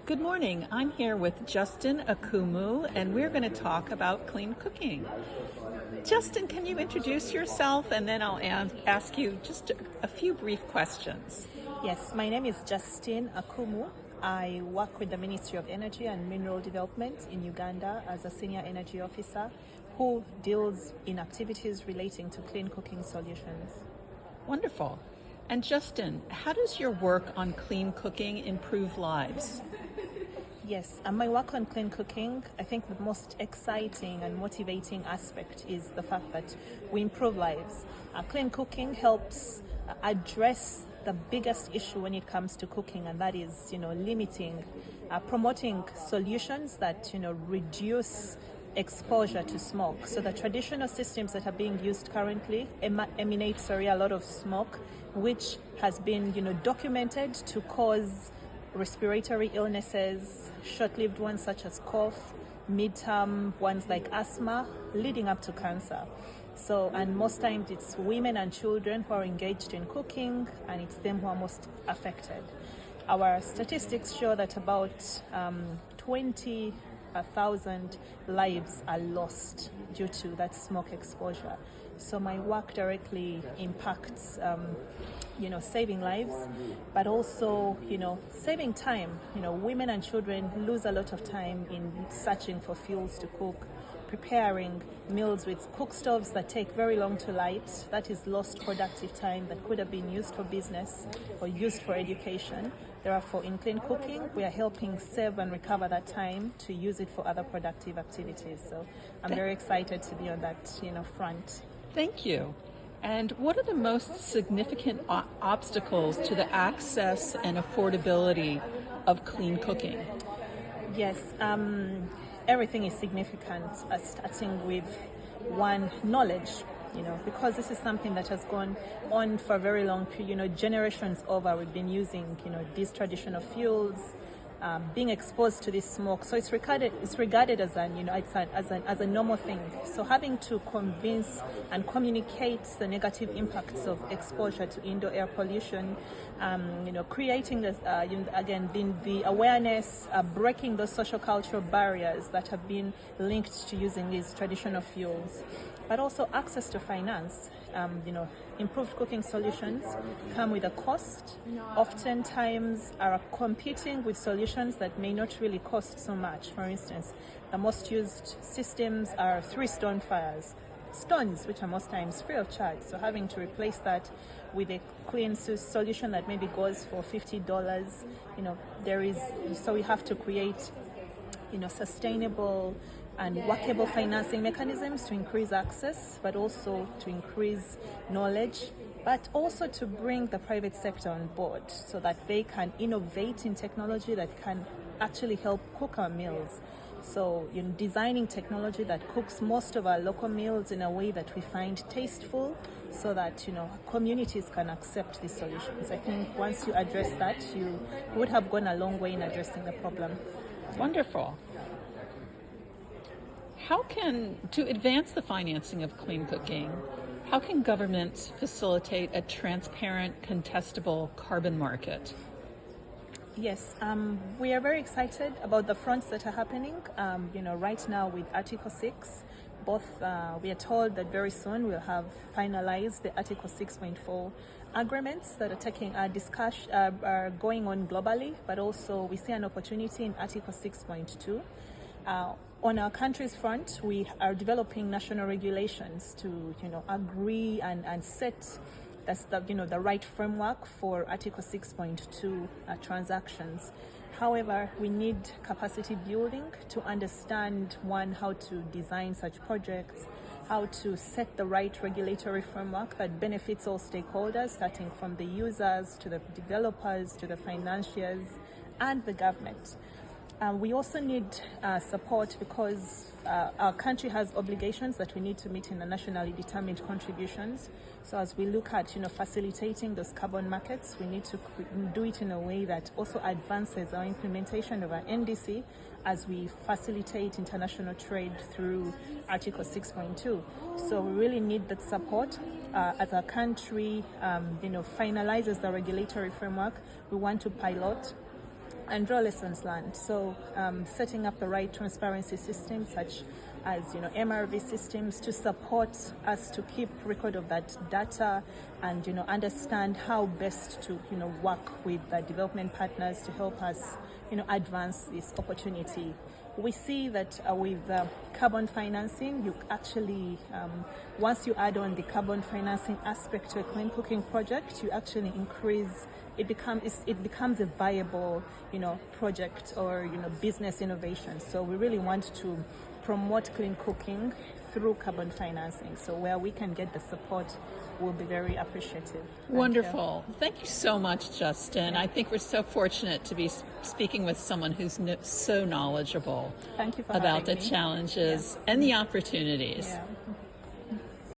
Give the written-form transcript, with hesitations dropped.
Good morning. I'm here with Justine Akumu, and we're going to talk about clean cooking. Justine, can you introduce yourself, and then I'll ask you just a few brief questions. Yes, my name is Justine Akumu. I work with the Ministry of Energy and Mineral Development in Uganda as a senior energy officer who deals in activities relating to clean cooking solutions. Wonderful. And Justine, how does your work on clean cooking improve lives? Yes, and my work on clean cooking, I think the most exciting and motivating aspect is the fact that we improve lives. Clean cooking helps address the biggest issue when it comes to cooking, and that is, limiting, promoting solutions that, reduce exposure to smoke. So the traditional systems that are being used currently emanate a lot of smoke, which has been, documented to cause respiratory illnesses, short-lived ones such as cough, mid-term ones like asthma, leading up to cancer. So, and most times it's women and children who are engaged in cooking, and it's them who are most affected. Our statistics show that about 20,000 lives are lost due to that smoke exposure. So my work directly impacts saving lives, but also, saving time. Women and children lose a lot of time in searching for fuels to cook, preparing meals with cook stoves that take very long to light. That is lost productive time that could have been used for business or used for education. Therefore, in clean cooking, we are helping save and recover that time to use it for other productive activities. So I'm very excited to be on that, front. Thank you. And what are the most significant obstacles to the access and affordability of clean cooking? Yes, everything is significant, starting with one, knowledge, because this is something that has gone on for a very long period, generations over. We've been using, these traditional fuels, being exposed to this smoke, so it's regarded as a normal thing. So having to convince and communicate the negative impacts of exposure to indoor air pollution, creating this the awareness, breaking those social cultural barriers that have been linked to using these traditional fuels, but also access to finance. Improved cooking solutions come with a cost. Oftentimes are competing with solutions that may not really cost so much. For instance, the most used systems are 3-stone fires. Stones, which are most times free of charge. So having to replace that with a clean solution that maybe goes for $50, so we have to create, sustainable and workable financing mechanisms to increase access, but also to increase knowledge, but also to bring the private sector on board so that they can innovate in technology that can actually help cook our meals. So, designing technology that cooks most of our local meals in a way that we find tasteful, so that, communities can accept these solutions. I think once you address that, you would have gone a long way in addressing the problem. Wonderful. To advance the financing of clean cooking, how can governments facilitate a transparent, contestable carbon market? Yes, we are very excited about the fronts that are happening. Right now with Article 6, we are told that very soon we'll have finalized the Article 6.4 agreements that are going on globally, but also we see an opportunity in Article 6.2. On our country's front, we are developing national regulations to, agree and set the right framework for Article 6.2 transactions. However, we need capacity building to understand, one, how to design such projects, how to set the right regulatory framework that benefits all stakeholders, starting from the users to the developers to the financiers and the government. We also need support because our country has obligations that we need to meet in the nationally determined contributions. So as we look at, facilitating those carbon markets, we need to do it in a way that also advances our implementation of our NDC as we facilitate international trade through Article 6.2. So we really need that support as our country, finalizes the regulatory framework. We want to pilot and draw lessons learned. So setting up the right transparency systems, such as MRV systems, to support us to keep record of that data, and understand how best to work with the development partners to help us advance this opportunity. We see that with carbon financing, you actually, once you add on the carbon financing aspect to a clean cooking project, you actually increase, it becomes a viable, project or, business innovation. So we really want to promote clean cooking through carbon financing. So where we can get the support, we'll be very appreciative. Wonderful. Thank you so much, Justine. I think we're so fortunate to be speaking with someone who's so knowledgeable Thank you for about the having me. challenges and the opportunities. Yeah.